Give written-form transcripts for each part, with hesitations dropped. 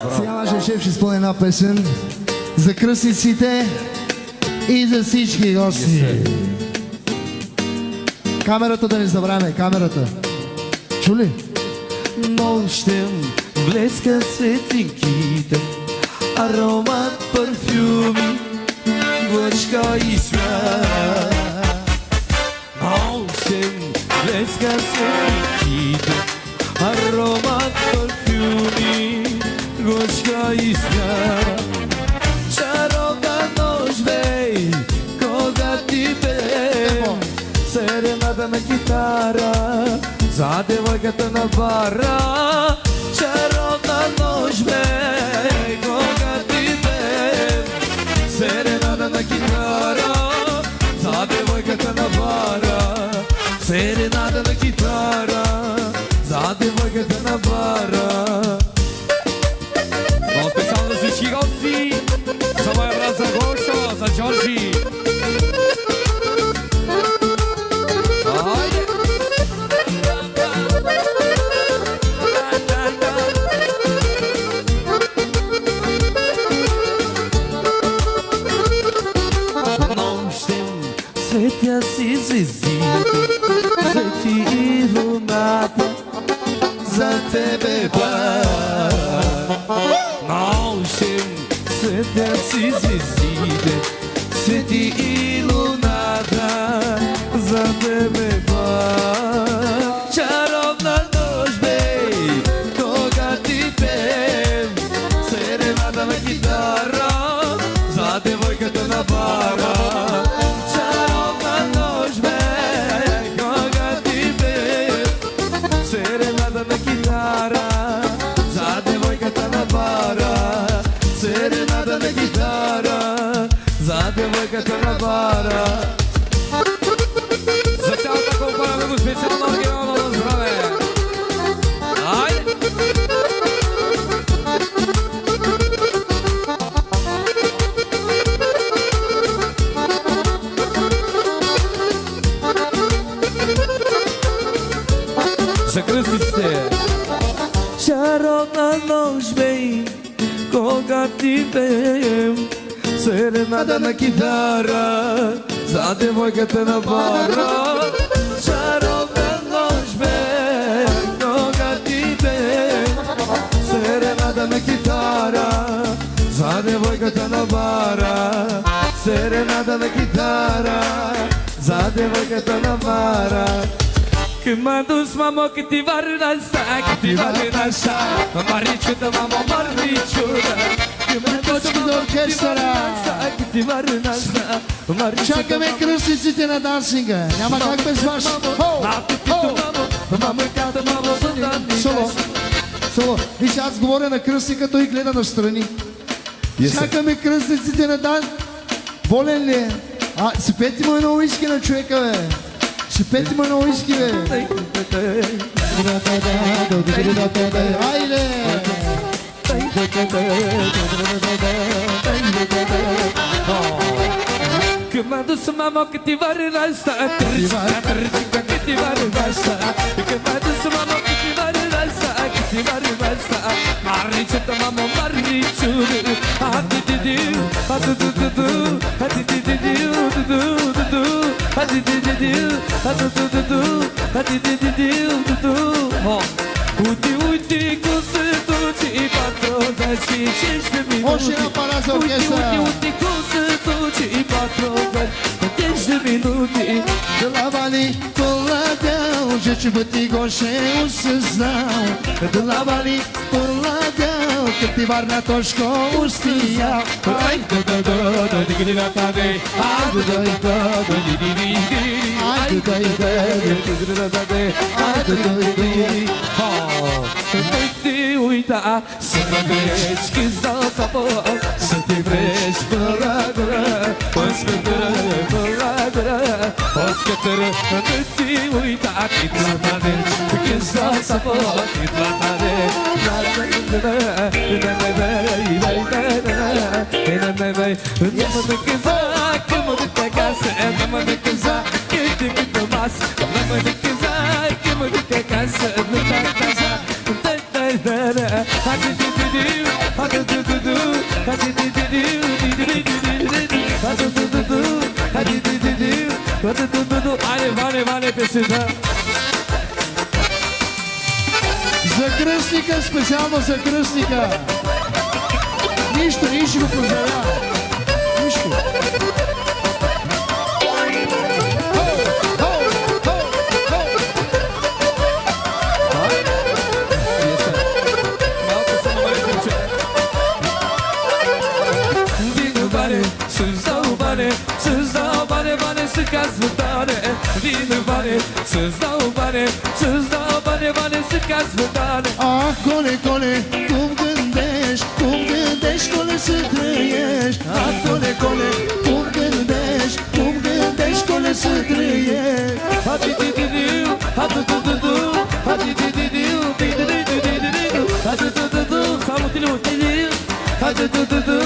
Сега нашия шеф ще изпълни една песен за кръстниците и за всички гости. Камерата да не забравяме, камерата. Чули? Нощем блеска светлинките, аромат парфюми, глъчка и смях. Нощем блеска светлинките, аромат парфюми, глъчка и смях. Чаровна нощ, бей, кога ти пеем, серената на китара за девойката на бара. Чаровна нощ, бей, кога ти пеем, серената на китара за девойката на бара. Серената на китара за девойката на бара. Много специално за всички гости, за моя брат, за Гошо, за Джорджи. Светя си звездите, свети и луната, за тебе пак. Нощем светя си звездите, свети и луната, за тебе пак. Чаровна нощ, бей, кога ти пеем, серената на китара за девойката на бара. Серената на гитара за девойката на бара. За цялата компания много специално оригинално на здраве. Айде! За кръстниците. Чаровна нощ, бей, кога ти пеем, серената на китара за девойката на бара. Чаровна нощ, бе, кога ти пеем, серената на китара за девойката на бара. Серената на китара за девойката на бара. Кемадус мамо ки ти варнаса, ки ти варнаса, маричута мамо маричута. Точки до оркестъра. Ки ти варнаса, маричута. Чакаме кръстниците на дансинга. Няма как без вас. Соло. Соло. Виж, аз говоря на кръстника, той гледа настрани. Чакаме кръстниците на дан. Болен ли е? Сипете му едно уиски на човека, бе. Сипете му едно уиски, бе. Айде! Кемадус мамо ки ти варнаса, ки ти варнаса. Кемадус мамо ки ти варнаса, ки ти варнаса. Маричута мамо маричута. Ати-ди-ди, ати-ди-ди-ду, ати-ди-ди-ди-ду-ду-ду-ду. Уйти, кусето ти патро, за шишка ми. Още една пара за оркестъра. Уйти, кусето ти патро, за 10 минути. Dălavali, păladeau, ce băti goșe usăzau. Dălavali, păladeau, cât ti varna toșco ustiau. Ai, da, digni-da-da-de, ai, da-da-da-da-di-di-di-di. Ai, da-da-da-da-di-di-da-da-de, ai, da-da-da-di-di. Te uita, să mă vezi că-ți dau sabor, să te vrezi fără gură, o-ți cătără fără gură, o-ți cătără. Te uita, că-ți la tare, că-ți dau sabor, că-ți la tare. Mă duc acasă, mă duc acasă, că te cât o masă, mă duc acasă, că mă duc acasă, nu te acasă. Vale, peseta. За кръстника, специално за кръстника. Нищо го поздравя. Нищо. Бане, се казва Дане. Вино бане, създал бане, се казва Дане. Ах, коле, cum gândești, коле să trăiești. Ах, коле, cum gândești, коле să trăiești. Hadi-di-di-diu, hadi-di-di-du, hadi-di-di-diu, di-di-di-di-di-di-du, hadi-di-di-du, hadi-di-di-diu, hadi-di-di-du.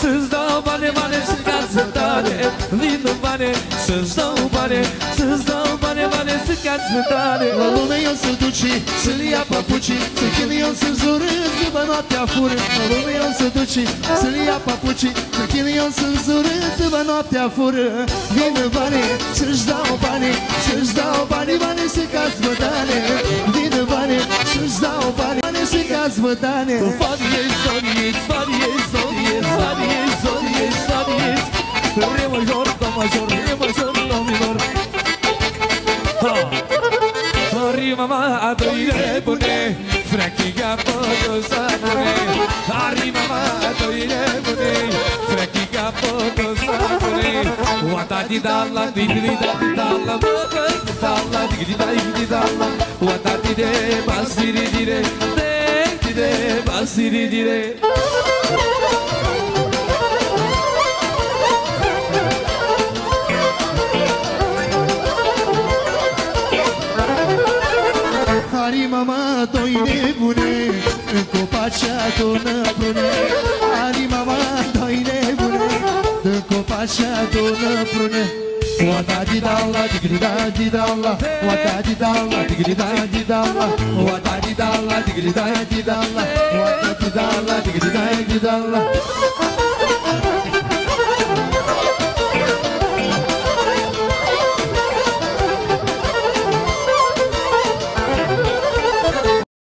Să-ți dau bane, să cați tare. Vino bane, să-ți dau bane, să cați tare. La lume eu să duci, să-l ia papucii, să chine eu să zură, zâmbă noaptea fură. La lume eu să duci, să-l ia papucii, să chine eu să zură, zâmbă noaptea fură. Vino bane, să-ți dau bane, să cați tare. Vino bane, să-ți dau bane, să cați tare. Re major, do major, do minor. Rima ma adoire bune, frechiga podo sapone. Rima ma adoire bune, frechiga podo sapone. Wata di dalla, di dalla, dalla, di dalla. Wata di de, basiri dire, de, basiri dire. Ari mama doi nebune, în copacea donă prune. Ari mama doi nebune, în copacea donă prune. Wata di dalla, di dalla, wata di dalla, di dalla, wata di dalla, di dalla, wata di dalla, di dalla.